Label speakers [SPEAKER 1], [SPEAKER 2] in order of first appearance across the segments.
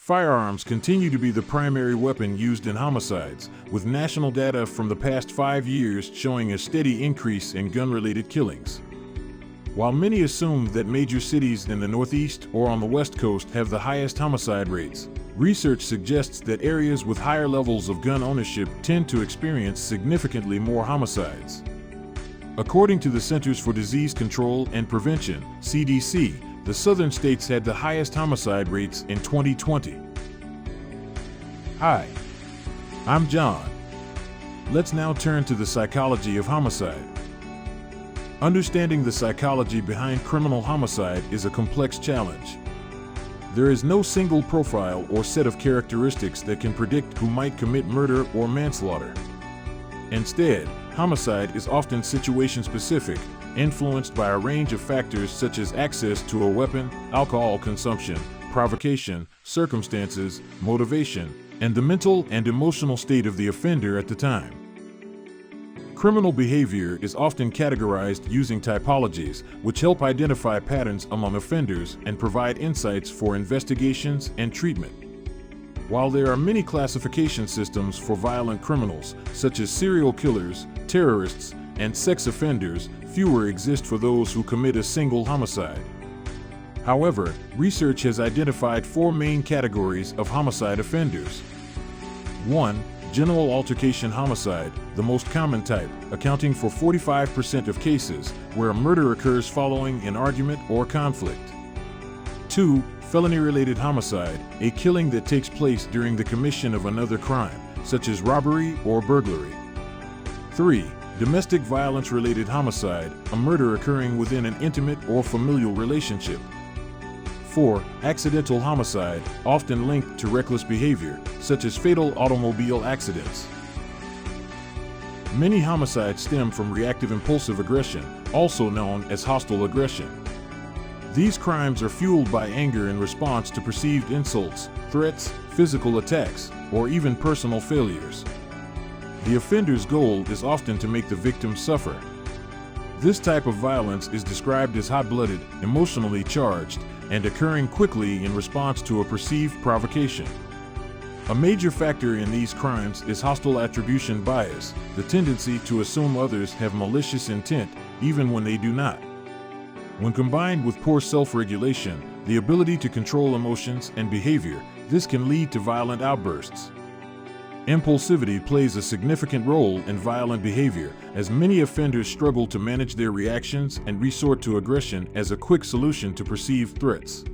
[SPEAKER 1] Firearms continue to be the primary weapon used in homicides, with national data from the past 5 years showing a steady increase in gun-related killings. While many assume that major cities in the Northeast or on the West Coast have the highest homicide rates, research suggests that areas with higher levels of gun ownership tend to experience significantly more homicides. According to the Centers for Disease Control and Prevention, CDC, the southern states had the highest homicide rates in 2020. Hi, I'm John. Let's now turn to the psychology of homicide. Understanding the psychology behind criminal homicide is a complex challenge. There is no single profile or set of characteristics that can predict who might commit murder or manslaughter. Instead, homicide is often situation-specific, influenced by a range of factors such as access to a weapon, alcohol consumption, provocation, circumstances, motivation, and the mental and emotional state of the offender at the time. Criminal behavior is often categorized using typologies, which help identify patterns among offenders and provide insights for investigations and treatment. While there are many classification systems for violent criminals, such as serial killers, terrorists, and sex offenders, fewer exist for those who commit a single homicide. However, research has identified 4 main categories of homicide offenders. 1. General altercation homicide, the most common type, accounting for 45% of cases where a murder occurs following an argument or conflict. 2. Felony-related homicide, a killing that takes place during the commission of another crime, such as robbery or burglary. 3. Domestic violence-related homicide, a murder occurring within an intimate or familial relationship. 4. Accidental homicide, often linked to reckless behavior, such as fatal automobile accidents. Many homicides stem from reactive impulsive aggression, also known as hostile aggression. These crimes are fueled by anger in response to perceived insults, threats, physical attacks, or even personal failures. The offender's goal is often to make the victim suffer. This type of violence is described as hot-blooded, emotionally charged, and occurring quickly in response to a perceived provocation. A major factor in these crimes is hostile attribution bias, the tendency to assume others have malicious intent even when they do not. When combined with poor self-regulation, the ability to control emotions and behavior, this can lead to violent outbursts. Impulsivity plays a significant role in violent behavior, as many offenders struggle to manage their reactions and resort to aggression as a quick solution to perceived threats.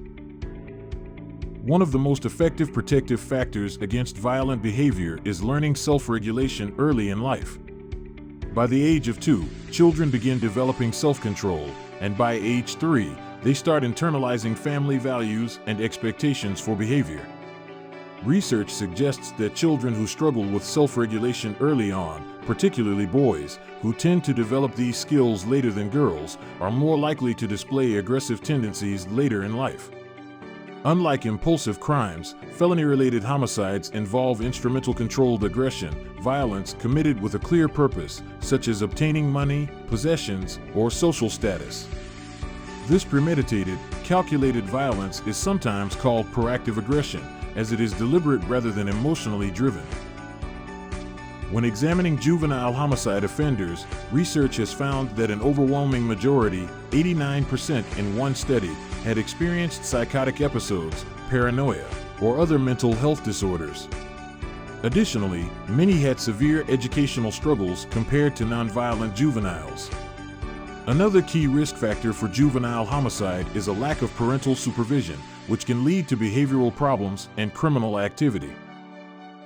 [SPEAKER 1] One of the most effective protective factors against violent behavior is learning self-regulation early in life. By the age of 2, children begin developing self-control, and by age 3, they start internalizing family values and expectations for behavior. Research suggests that children who struggle with self-regulation early on, particularly boys, who tend to develop these skills later than girls, are more likely to display aggressive tendencies later in life. Unlike impulsive crimes, felony-related homicides involve instrumental-controlled aggression, violence committed with a clear purpose, such as obtaining money, possessions, or social status. This premeditated, calculated violence is sometimes called proactive aggression, as it is deliberate rather than emotionally driven. When examining juvenile homicide offenders, research has found that an overwhelming majority, 89% in one study, had experienced psychotic episodes, paranoia, or other mental health disorders. Additionally, many had severe educational struggles compared to nonviolent juveniles. Another key risk factor for juvenile homicide is a lack of parental supervision, which can lead to behavioral problems and criminal activity.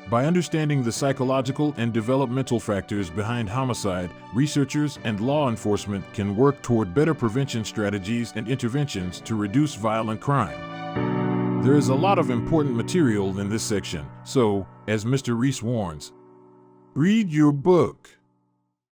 [SPEAKER 1] By understanding the psychological and developmental factors behind homicide, researchers and law enforcement can work toward better prevention strategies and interventions to reduce violent crime. There is a lot of important material in this section, so, as Mr. Reese warns, read your book.